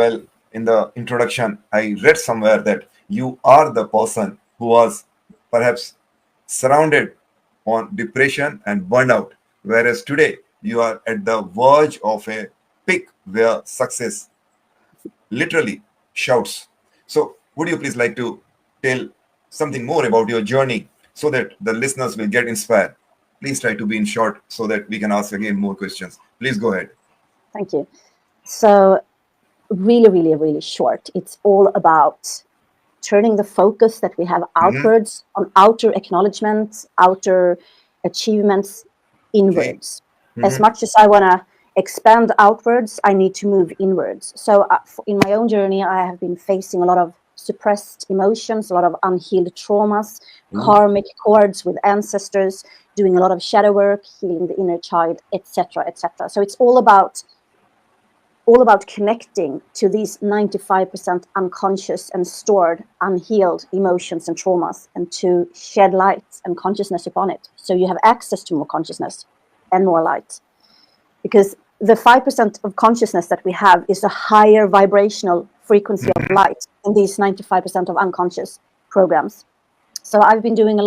Well, in the introduction, I read somewhere that you are the person who was perhaps surrounded on depression and burnout, whereas today you are at the verge of a peak where success literally shouts. So, would you please like to tell something more about your journey so that the listeners will get inspired? Please try to be in short so that we can ask again more questions. Please go ahead. Thank you. So, really short. It's all about turning the focus that we have Mhm. outwards on outer acknowledgements, outer achievements, Okay. inwards. As Mhm. much as I want to expand outwards, I need to move inwards. So, in my own journey, I have been facing a lot of suppressed emotions, a lot of unhealed traumas, Ooh. karmic cords with ancestors, doing a lot of shadow work, healing the inner child, etc., etc. So, it's all about connecting to these 95% unconscious and stored, unhealed emotions and traumas, and to shed light and consciousness upon it. So you have access to more consciousness and more light. Because the 5% of consciousness that we have is a higher vibrational frequency of light than these 95% of unconscious programs. So I've been doing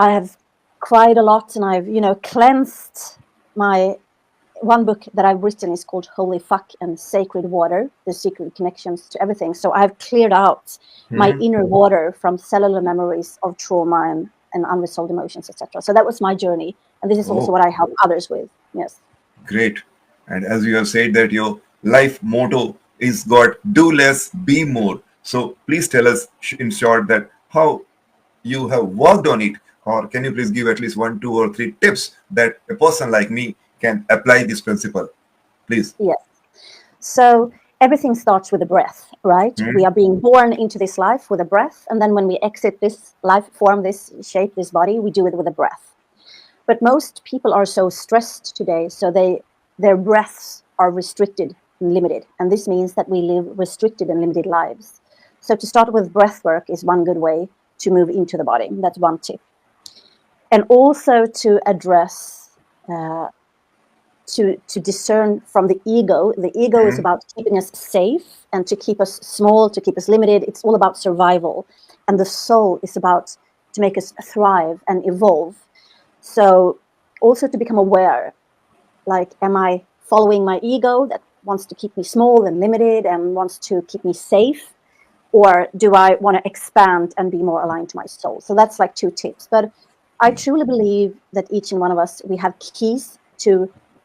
I have cried a lot, and I've, cleansed my one book that I've written is called Holy Fuck and Sacred Water, the secret connections to everything. So I've cleared out my Mhm. inner water from cellular memories of trauma and unresolved emotions, etc. So that was my journey. And this is also Oh, what I help others with. Yes. great. And as you have said that your life motto is got do less, be more. So please tell us in short that how you have worked on it, or can you please give at least one, two, or three tips that a person like me can apply this principle? Please. Yes. So everything starts with a breath, right? We Mhm. are being born into this life with a breath. And then when we exit this life form, this shape, this body, we do it with a breath. But most people are so stressed today, so their breaths are restricted and limited. And this means that we live restricted and limited lives. So to start with breath work is one good way to move into the body. That's one tip. And also to address, uh, to discern from the ego. The ego is Mhm. about keeping us safe and to keep us small, to keep us limited. It's all about survival. And the soul is about to make us thrive and evolve. So also to become aware, like, am I following my ego that wants to keep me small and limited and wants to keep me safe? Or do I want to expand and be more aligned to my soul? So that's like two tips. But I truly believe that each and one of us, we have keys to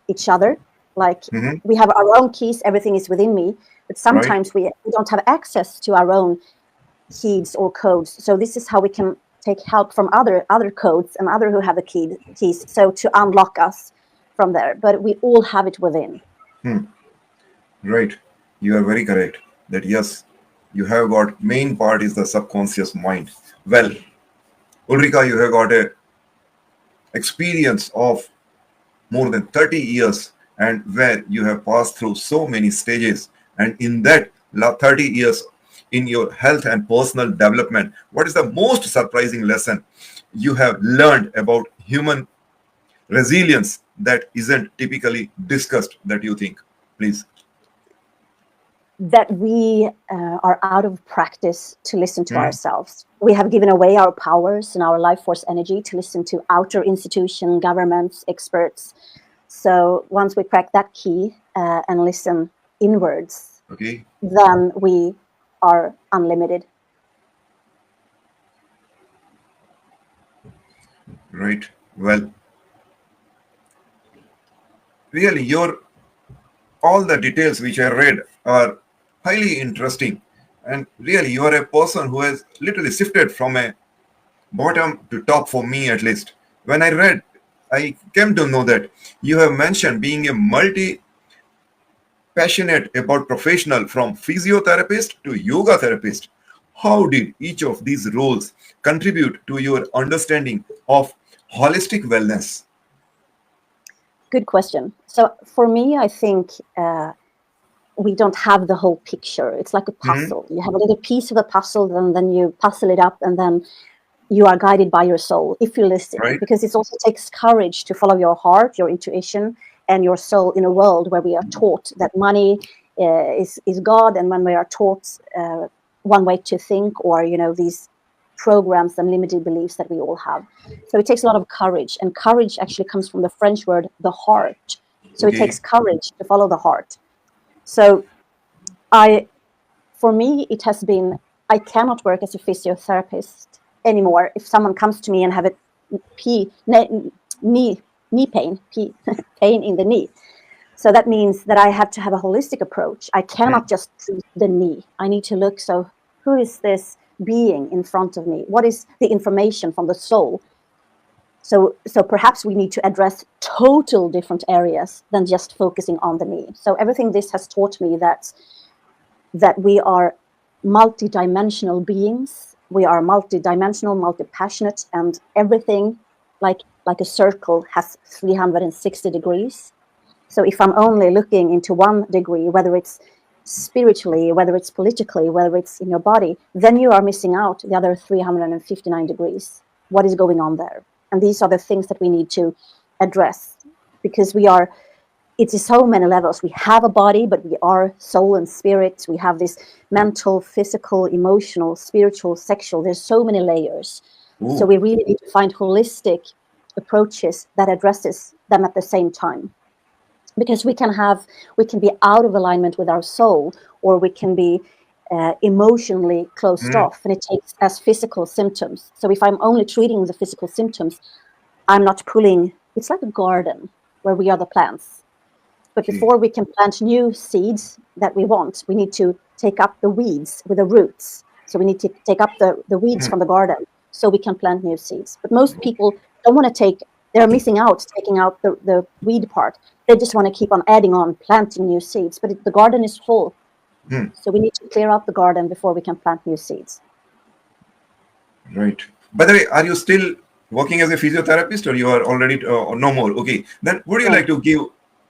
each other. Like, Mhm. we have our own keys, everything is within me. But Right. sometimes we don't have access to our own keys or codes. So this is how we can take help from other codes and other who have the keys. So to unlock us from there, but we all have it within. Hmm. Right. You are very correct that yes, you have got main part is the subconscious mind. Well, Ulrika, you have got a experience of more than 30 years and where you have passed through so many stages, and in that 30 years in your health and personal development, what is the most surprising lesson you have learned about human resilience that isn't typically discussed that you think? Please. That we are out of practice to listen to Hmm. ourselves. We have given away our powers and our life force energy to listen to outer institution, governments, experts. So once we crack that key and listen inwards, Okay. then we are unlimited. Right. Well, really your all the details which I read are highly interesting, and really you are a person who has literally shifted from a bottom to top for me at least. When I read, I came to know that you have mentioned being a multi passionate about professional from physiotherapist to yoga therapist. How did each of these roles contribute to your understanding of holistic wellness? Good question. So for me, I think we don't have the whole picture. It's like a Hmm. puzzle. You have a little piece of a puzzle, and then you puzzle it up, and then you are guided by your soul if you listen. Right? Because it also takes courage to follow your heart, your intuition, and your soul in a world where we are taught that money is God, and when we are taught one way to think, or these programs and limited beliefs that we all have. So it takes a lot of courage, and courage actually comes from the French word the heart. So it takes Okay. courage to follow the heart. So I for me, it has been, I cannot work as a physiotherapist anymore. If someone comes to me and have a knee pain, pain in the knee, so that means that I have to have a holistic approach. I cannot just treat the knee. I need to look, so who is this being in front of me? What is the information from the soul? So perhaps we need to address total different areas than just focusing on the knee. So everything this has taught me that we are multidimensional beings. We are multidimensional, multi-passionate, and everything, like a circle, has 360 degrees. So if I'm only looking into 1 degree, whether it's spiritually, whether it's politically, whether it's in your body, then you are missing out the other 359 degrees. What is going on there? And these are the things that we need to address, because it's in so many levels. We have a body, but we are soul and spirit. We have this mental, physical, emotional, spiritual, sexual. There's so many layers. So Ooh. we really need to find holistic approaches that addresses them at the same time. Because we can be out of alignment with our soul, or we can be emotionally closed off, and it takes as physical symptoms. So if I'm only treating the physical symptoms, I'm not pulling. It's like a garden where we are the plants. But Okay. before we can plant new seeds that we want, we need to take up the weeds with the roots. So we need to take up the weeds from the garden so we can plant new seeds. But most people don't want to they're missing out, taking out the weed part. They just want to keep on adding on, planting new seeds. But the garden is full. So we need to clear out the garden before we can plant new seeds. Right. By the way, are you still working as a physiotherapist, or you are already no more? Okay. Then would you No. like to give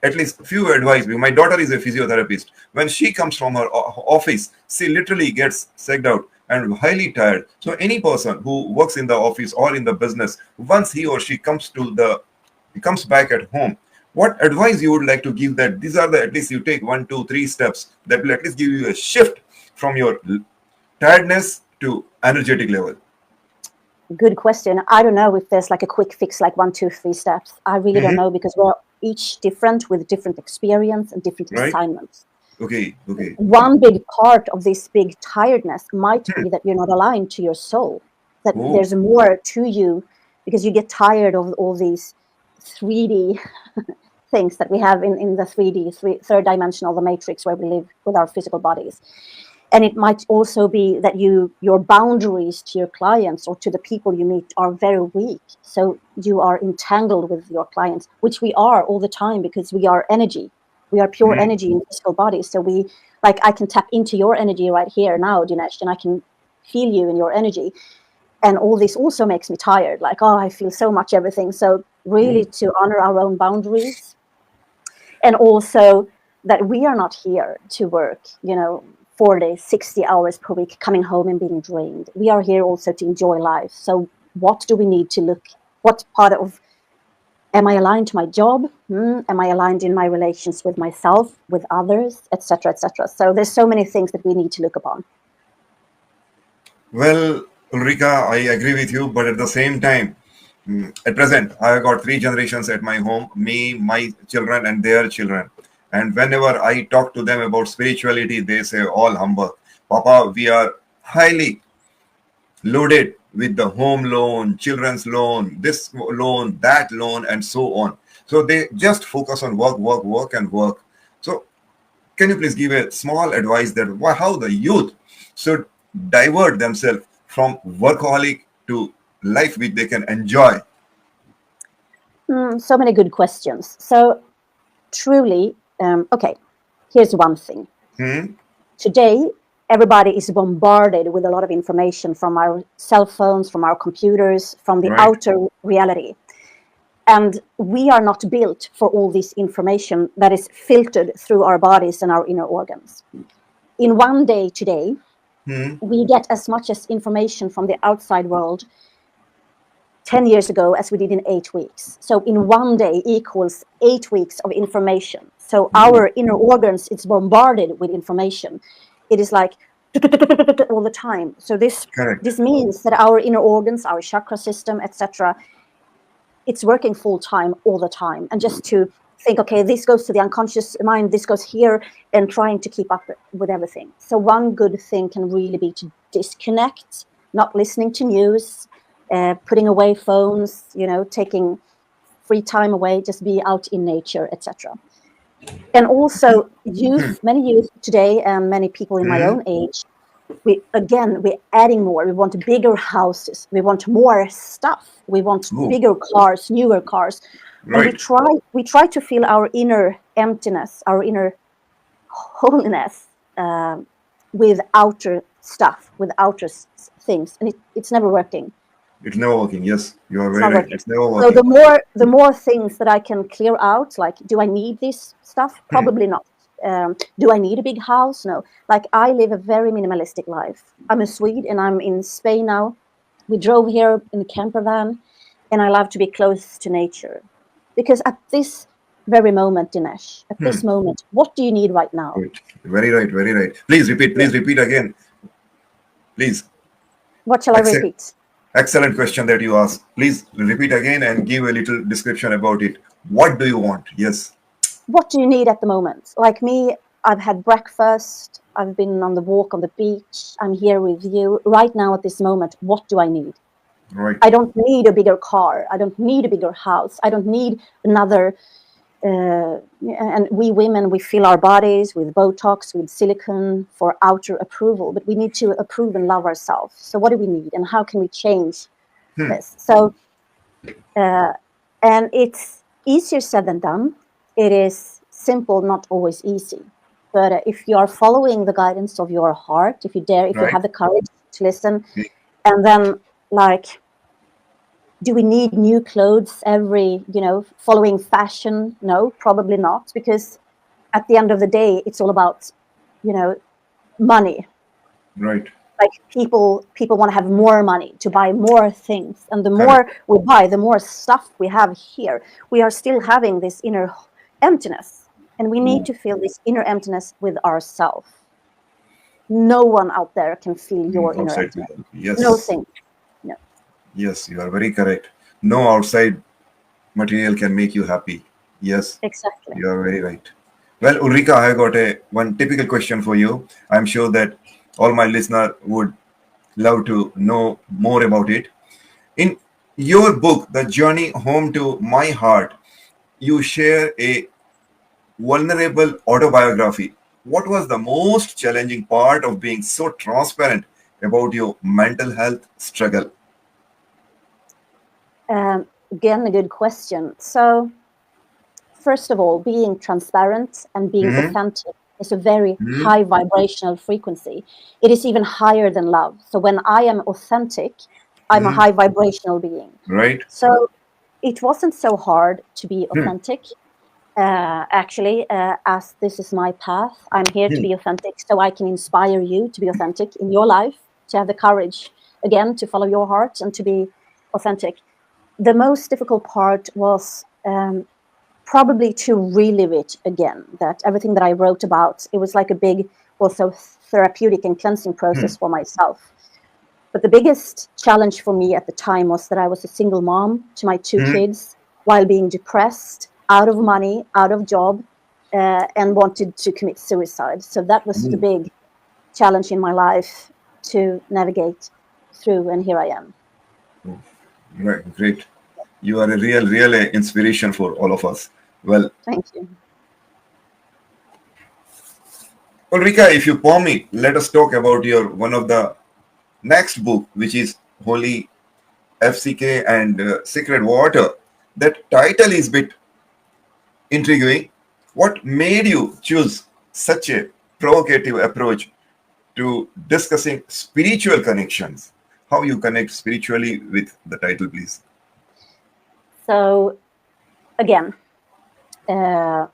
at least few advice? My daughter is a physiotherapist. When she comes from her office, she literally gets sagged out and highly tired. So any person who works in the office or in the business, once he or she comes back at home, what advice you would like to give, that these are the, at least you take 1, 2, 3 steps that will at least give you a shift from your tiredness to energetic level? Good question. I don't know if there's like a quick fix, like 1, 2, 3 steps. I really don't know, because we're each different with different experience and different Right? assignments. Okay. Okay. One big part of this big tiredness might be that you're not aligned to your soul, that Oh. there's more to you, because you get tired of all these 3D things that we have in the 3rd dimensional, the matrix, where we live with our physical bodies. And it might also be that your boundaries to your clients or to the people you meet are very weak. So you are entangled with your clients, which we are all the time, because we are energy. We are pure energy in physical bodies. So I can tap into your energy right here now, Dinesh, and I can feel you in your energy. And all this also makes me tired. Like, oh, I feel so much everything. So really Oh. to honor our own boundaries, and also that we are not here to work, 40, 60 hours per week, coming home and being drained. We are here also to enjoy life. So what do we need to look, what part of, am I aligned to my job? Am I aligned in my relations with myself, with others, etc., etc.? So there's so many things that we need to look upon. Well, Ulrika, I agree with you, but at the same time, at present, I have got 3 generations at my home: me, my children, and their children. And whenever I talk to them about spirituality, they say all humbug. Papa, we are highly loaded with the home loan, children's loan, this loan, that loan, and so on. So they just focus on work, work, work, and work. So can you please give a small advice that how the youth should divert themselves from workaholic to life which they can enjoy? So many good questions. So truly, okay, here's one thing. Today, everybody is bombarded with a lot of information from our cell phones, from our computers, from the Right? outer reality. And we are not built for all this information that is filtered through our bodies and our inner organs. In one day today, we get as much as information from the outside world 10 years ago as we did in 8 weeks. So in one day equals 8 weeks of information. So our inner organs, it's bombarded with information. It is like all the time. So Correct. this means that our inner organs, our chakra system, etc., it's working full time all the time. And just to think, okay, this goes to the unconscious mind, this goes here, and trying to keep up with everything. So one good thing can really be to disconnect, not listening to news, putting away phones, taking free time away, just be out in nature, etc. And also many youth today, and many people in my own age, we're adding more. We want bigger houses. We want more stuff. We want Oh, bigger cars, newer cars, and we right. try to fill our inner emptiness, our inner holiness, with outer stuff, with outer things, and it's never working. It's never working. Yes, you are It's very not right. working. It's never So working. the more things that I can clear out, like, do I need this stuff? Probably not. Do I need a big house? No. Like, I live a very minimalistic life. I'm a Swede and I'm in Spain now. We drove here in a camper van, and I love to be close to nature. Because at this very moment, Dinesh, at this moment, what do you need right now? Right. Very right. Very right. Please repeat. Yeah. Please repeat again. Please. What shall I Excellent. repeat? Excellent question that you asked. Please repeat again and give a little description about it. What do you want? Yes. What do you need at the moment? Like me, I've had breakfast. I've been on the walk on the beach. I'm here with you right now at this moment. What do I need? Right. I don't need a bigger car. I don't need a bigger house. I don't need another. And we women, we fill our bodies with Botox, with silicone for outer approval, but we need to approve and love ourselves. So what do we need, and how can we change this? So, and it's easier said than done. It is simple, not always easy. But if you are following the guidance of your heart, if you Right. have the courage to listen, and then, like, do we need new clothes following fashion? No, probably not, because at the end of the day, it's all about, money. Right. Like, people want to have more money to buy more things, and the Correct. more we buy, the more stuff we have here. We are still having this inner emptiness, and we need Oh, to fill this inner emptiness with ourselves. No one out there can fill your inner outside will emptiness. help. No Yes. thing. No, Yes, you are very correct. No outside material can make you happy. Yes, exactly. you are very right. Well, Ulrika, I got a one typical question for you. I'm sure that all my listener would love to know more about it. In your book, The Journey Home to My Heart, you share a vulnerable autobiography. What was the most challenging part of being so transparent about your mental health struggle? Again, a good question. So, first of all, being transparent and being Hmm. authentic is a very Hmm. high vibrational frequency. It is even higher than love. So when I am authentic, I'm a Hmm. high vibrational being. Right? So it wasn't so hard to be authentic, actually, as this is my path. I'm here to Hmm. be authentic so I can inspire you to be authentic in your life, to have the courage, again, to follow your heart and to be authentic. The most difficult part was probably to relive it again. That everything that I wrote about, it was like a big, also therapeutic and cleansing process for myself. But the biggest challenge for me at the time was that I was a single mom to my two Hmm. kids while being depressed, out of money, out of job, and wanted to commit suicide. So that was the Hmm. big challenge in my life to navigate through, and here I am. Right. Great. You are a real inspiration for all of us. Well, Thank you. Ulrika, if you permit, let us talk about your one of the next book, which is Holy FCK and Secret Water. That title is bit intriguing. What made you choose such a provocative approach to discussing spiritual connections? How you connect spiritually with the title, please? So, again, uh,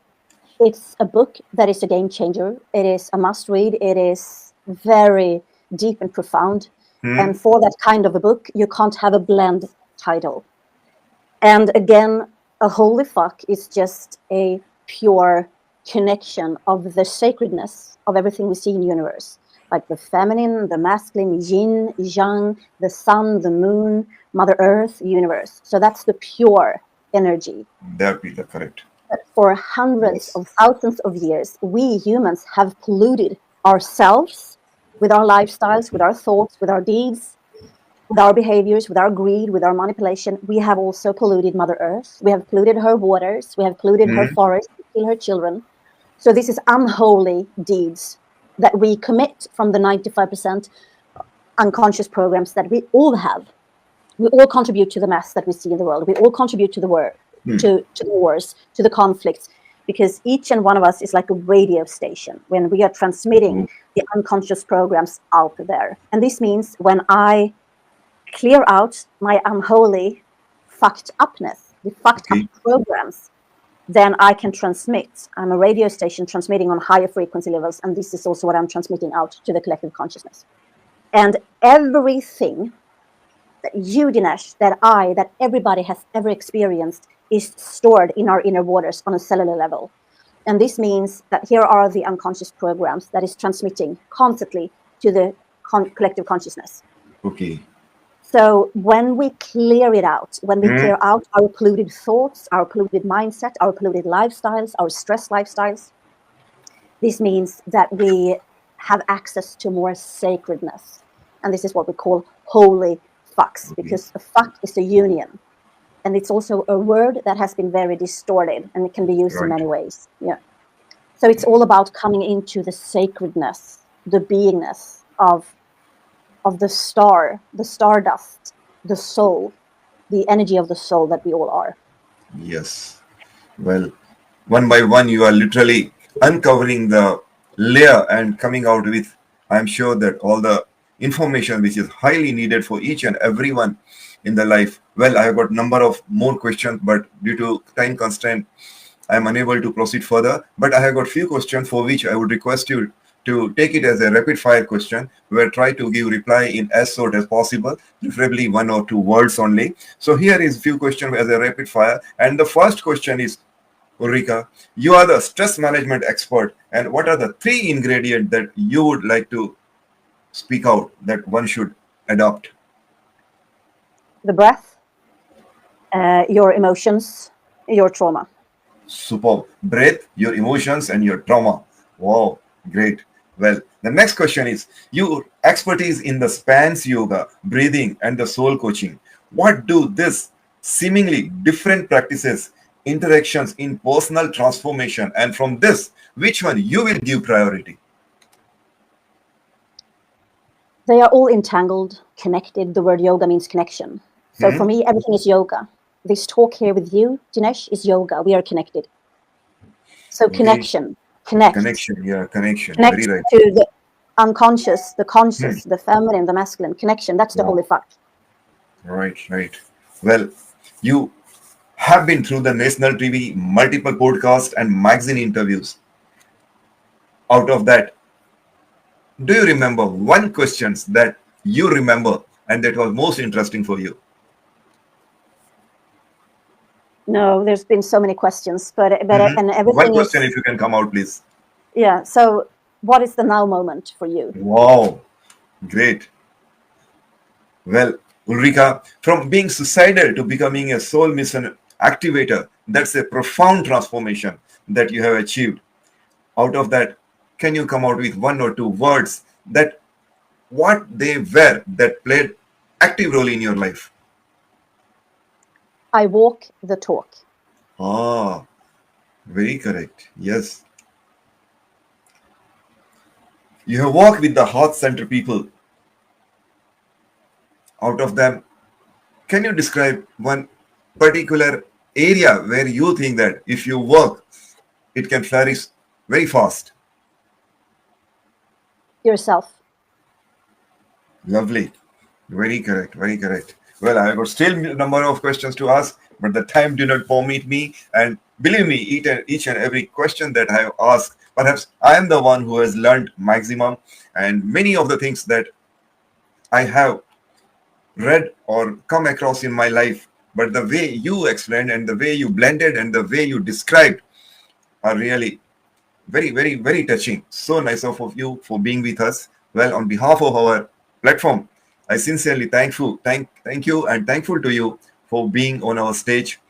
it's a book that is a game changer. It is a must read. It is very deep and profound. Hmm. And for that kind of a book, you can't have a bland title. And again, a holy fuck is just a pure. connection of the sacredness of everything we see in the universe, like the feminine, the masculine, yin, yang, the sun, the moon, Mother Earth, universe. So that's the pure energy. That be the correct. For hundreds Yes. of thousands of years, we humans have polluted ourselves with our lifestyles, with our thoughts, with our deeds, with our behaviors, with our greed, with our manipulation. We have also polluted Mother Earth. We have polluted her waters. We have polluted her Mhm. forests. We kill her children. So this is unholy deeds that we commit from the 95% unconscious programs that we all have. We all contribute to the mess that we see in the world. We all contribute to the war, to the wars, to the conflicts, because each and one of us is like a radio station when we are transmitting Oh, the unconscious programs out there. And this means when I clear out my unholy fucked upness, the fucked up okay. programs, then I can transmit. I'm a radio station transmitting on higher frequency levels, and this is also what I'm transmitting out to the collective consciousness. And everything that you, Dinesh, that I, that everybody has ever experienced is stored in our inner waters on a cellular level. And this means that here are the unconscious programs that is transmitting constantly to the collective consciousness. Okay. So when we clear it out, when we Mm. clear out our polluted thoughts, our polluted mindset, our polluted lifestyles, our stress lifestyles, this means that we have access to more sacredness. And this is what we call holy fucks, Okay. because a fuck is a union. And it's also a word that has been very distorted and it can be used in Right. many ways. Yeah. So it's all about coming into the sacredness, the beingness of the star, the stardust, the soul, the energy of the soul that we all are. Yes. Well, one by one, you are literally uncovering the layer and coming out with, I'm sure that all the information which is highly needed for each and everyone in the life. Well, I have got number of more questions, but due to time constraint, I am unable to proceed further. But I have got few questions for which I would request you to take it as a rapid fire question, where try to give reply in as short as possible, preferably 1 or 2 words only. So here is few questions as a rapid fire, and the first question is, Ulrika, you are the stress management expert, and what are the 3 ingredients that you would like to speak out that one should adopt? The breath, your emotions, your trauma. Superb. Breath, your emotions, and your trauma. Wow, great. Well, the next question is, your expertise in the spans yoga, breathing, and the soul coaching. What do this seemingly different practices, interactions in personal transformation, and from this, which one you will give priority? They are all entangled, connected. The word yoga means connection. So for Hmm? me, everything is yoga. This talk here with you, Dinesh, is yoga. We are connected. So Okay. connection, connect, Connection, yeah, connection. Very connect right. to the unconscious, the Hmm. conscious, the feminine, the masculine. Connection. That's the Wow. holy fuck. Right, right. Well, you have been through the national TV, multiple podcasts and magazine interviews. Out of that, do you remember one questions that you remember and that was most interesting for you? No, there's been so many questions, but Mhm. and One everything question, is, if you can come out, please. yeah. So what is the now moment for you? Wow, great. Well, Ulrika, from being suicidal to becoming a soul mission activator, that's a profound transformation that you have achieved. Out of that, can you come out with 1 or 2 words that what they were that played active role in your life? I walk the talk. Ah, very correct. Yes. You have worked with the heart center people. Out of them, can you describe one particular area where you think that if you work, it can flourish very fast? Yourself. Lovely. Very correct. Very correct. Well, I have got still a number of questions to ask, but the time did not permit me. And believe me, each and every question that I have asked, perhaps I am the one who has learned maximum, and many of the things that I have read or come across in my life. But the way you explained and the way you blended and the way you described are really Very, very, very touching. So nice of you for being with us. Well, on behalf of our platform, I sincerely thank you and thankful to you for being on our stage.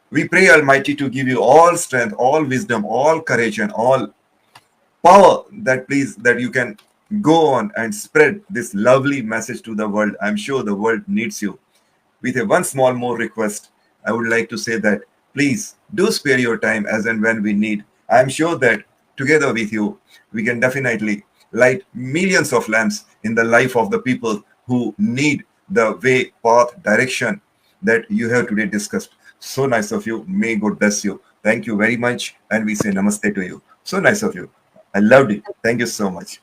We pray Almighty to give you all strength, all wisdom, all courage, and all power that please that you can go on and spread this lovely message to the world. I'm sure the world needs you. With a one small more request, I would like to say that please do spare your time as and when we need. I am sure that together with you, we can definitely light millions of lamps in the life of the people who need the way, path, direction that you have today discussed. So nice of you. May God bless you. Thank you very much. And we say namaste to you. So nice of you. I loved it. Thank you so much.